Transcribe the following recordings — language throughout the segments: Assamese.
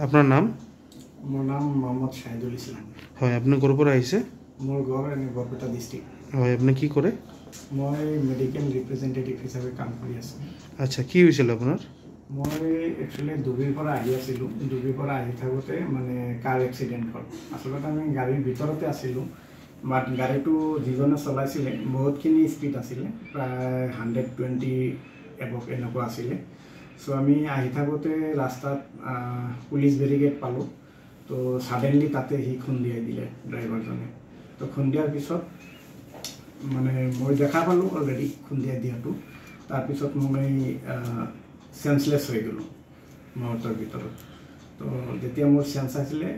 আপনাৰ নাম? মোৰ নাম মোহাম্মদ শাহিদুল ইছলাম। হয়, আপনি ক'ৰ পৰা আহিছে? মোৰ ঘৰ বৰপেটা ডিষ্ট্ৰিক্ট। হয়, আপনি কি কৰে? মই মেডিকেল ৰিপ্ৰেজেণ্টেটিভ হিচাপে কাম কৰি আছোঁ। আচ্ছা, কি হৈছিল আপোনাৰ? মই একচুৱেলি ডুবিৰ পৰা আহি আছিলোঁ। ডুবিৰ পৰা আহি থাকোঁতে মানে কাৰ এক্সিডেণ্ট হ'ল। আচলতে আমি গাড়ীৰ ভিতৰতে আছিলোঁ, বাট গাড়ীটো যিজনে চলাইছিলে বহুতখিনি স্পীড আছিলে, প্ৰায় 120 এবভ এনেকুৱা আছিলে। চ' আমি আহি থাকোঁতে ৰাস্তাত পুলিচ বেৰিকেড পালোঁ। তো ছাডেনলি তাতে সি খুন্দিয়াই দিলে ড্ৰাইভাৰজনে। তো খুন্দিয়াৰ পিছত মানে মই দেখা পালোঁ অলৰেডি খুন্দিয়াই দিয়াটো। তাৰপিছত মই চেন্সলেছ হৈ গ'লোঁ মুহূৰ্তৰ ভিতৰত। তো যেতিয়া মোৰ চেন্স আহিলে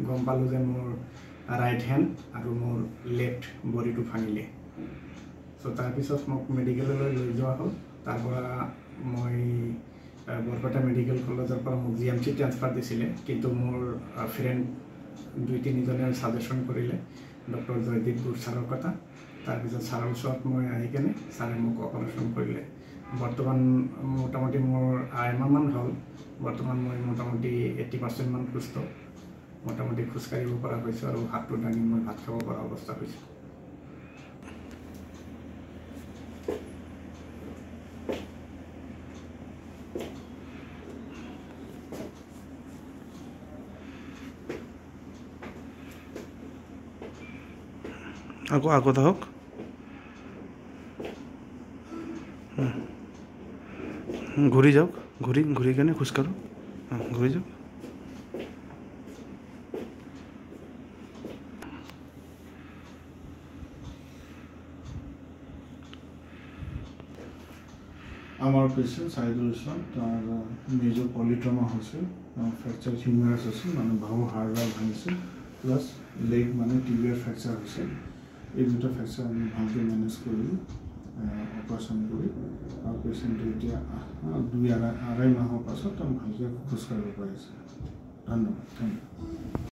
গম পালোঁ যে মোৰ ৰাইট হেণ্ড আৰু মোৰ লেফ্ট ভৰিটো ভাঙিলে। চ' তাৰপিছত মোক মেডিকেললৈ লৈ যোৱা হ'ল। তাৰ পৰা মই বৰপেটা মেডিকেল কলেজৰ পৰা মোক GMC ট্ৰেন্সফাৰ দিছিলে, কিন্তু মোৰ ফ্ৰেণ্ড 2-3জনে ছাজেশ্যন কৰিলে ডক্টৰ জয়দীপ ছাৰৰ কথা। তাৰপিছত ছাৰৰ ওচৰত মই আহি কেনে ছাৰে মোক অপাৰেশ্যন কৰিলে। বৰ্তমান মোটামুটি মোৰ 2.5 মাহমান হ'ল। বৰ্তমান মই মোটামুটি 80% মান সুস্থ। মোটামুটি খোজকাঢ়িব পৰা হৈছোঁ আৰু হাতটো দাঙি মই ভাত খাব পৰা অৱস্থা হৈছোঁ। আগত আহক। ঘূৰি যাওক, ঘূৰি কেনে খোজকাঢ়ক। ঘূৰি যাওক। আমার পেশেন্ট শাহিদুল ইসলাম, তার মেজর পলিট্রমা হয়েছে, ফ্র্যাকচার হিউমারাস আছে, মানে বাহু হাড় ভাঙিছে, প্লাস লেগ মানে টিবিয়ার ফ্র্যাকচার হয়েছে। এই দুটা ফ্র্যাকচার আমি ভালকে ম্যানেজ করলো, অপারেশন করি। আর পেশেন্টে এতিয়া 2-2.5 মাহৰ পাছত ভালকৈ খোজকাঢ়িব পাৰিছে। ধন্যবাদ।